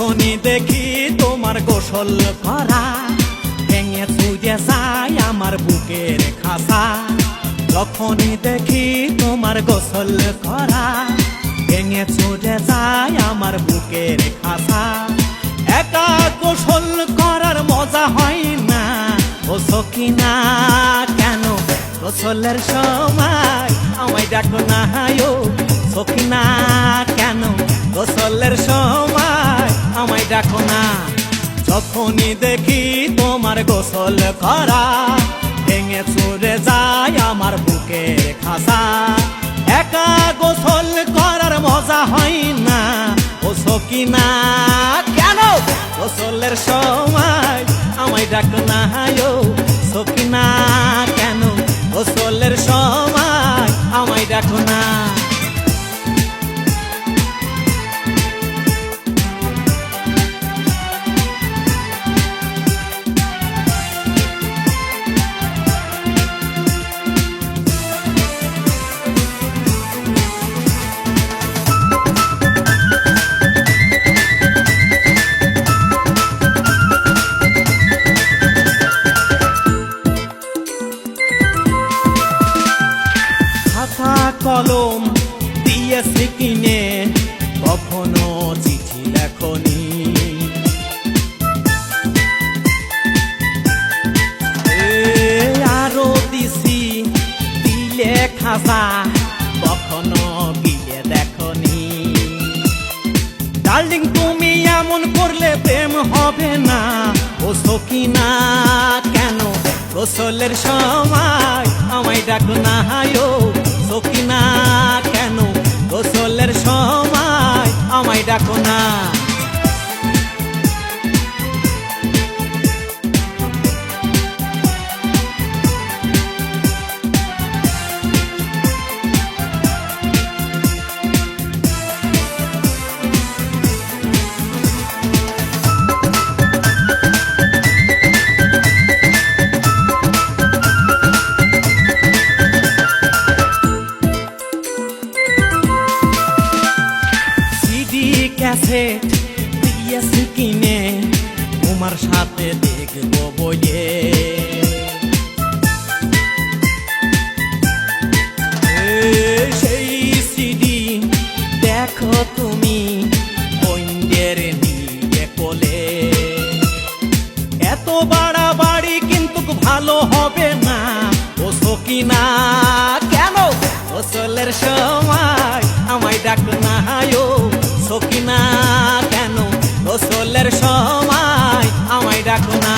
যখনই দেখি তোমার গোসল করা ভেঙে চুরে যায় আমার বুকের খাসা। যখনই দেখি তোমার গোসল করা ভেঙে চুরে যায় আমার বুকের খাসা। একা গোসল করার মজা হয় না ও সখিনা, কেন গোসলের সময় আমায় ডাকো না ও সখিনা, কেন গোসলের সময় আমায় ডাকো না। যখনই দেখি তোমার গোসল করা ভেঙে চুরে যায় আমার বুকের খাসা। একা গোসল করার মজা হয় না ও সখিনা, কেন গোসলের সময় আমায় ডাকো না ও সখিনা, কেন গোসলের সময় আমায় ডাকো না। কলম দিয়েছি কিনে কখনো চিঠি লেখনি, আরো দিছি দিলে খাসা কখনো গিয়ে দেখনি। ডার্লিং তুমি এমন করলে প্রেম হবে না ও সখিনা, কেন গোসলের সময় আমায় ডাকো না ও সখিনা, কেন গোসলের সময় আমায় ডাকো না। ক্যাসেট দিয়েছি কিনে তোমার সাথে দেখবো বইয়ে, সেই সিডি দেখো তুমি বইন্ডের নিয়ে কোলে। এত বাড়াবাড়ি কিন্তু ভালো হবে না ও সখিনা, কেন গোসলের সময় আমায় ডাকো না ও সখিনা, কেন গোসলের সময় আমায় ডাকো না।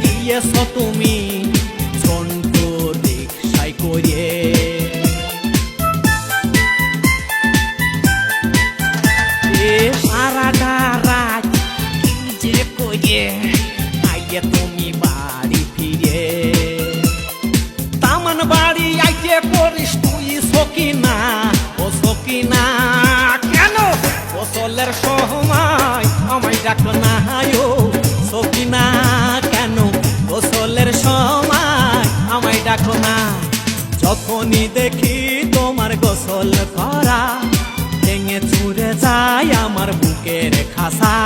দিয়েছ তুমি ঝন্টু রিক্সায় করে, সারাটা রাত কি যে করে আইয়ে তুমি বাড়ি ফিরে। তামান বাড়ি আইতে করিস তুই সখিনা ও সখিনা, কেন গোসলের সময় আমায় ডাকো না ও সখিনা, কেন গোসলের সময় আমায় ডাকো না। যখনই দেখি তোমার গোসল করা ভেঙে চুরে যায় আমার বুকের খাসা।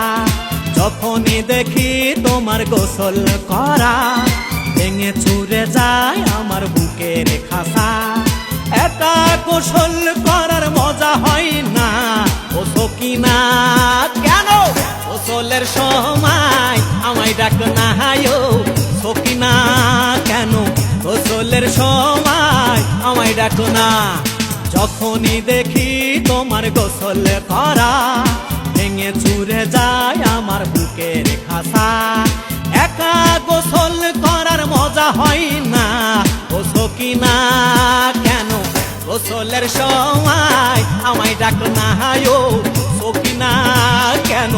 যখনই দেখি তোমার গোসল করা ভেঙে চুরে যায় আমার বুকের খাসা। একা গোসল করার মজা হয় না ও সখিনা, কেন গোসলের সময় আমায় ডাকো না ও সখিনা, কেন গোসলের সময় আমায় ডাকো না। যখনই দেখি তোমার গোসল করা ভেঙে চুরে যায় আমার বুকের খাসা। একা গোসল করার মজা হয় না ও সখিনা, কেন গোসলের সময় আমায় ডাকো না ও সখিনা, কেন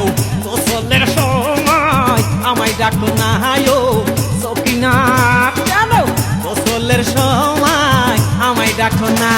ডাকো না ও সকিনা কেন গোসলের সময় আমায় ডাকো না।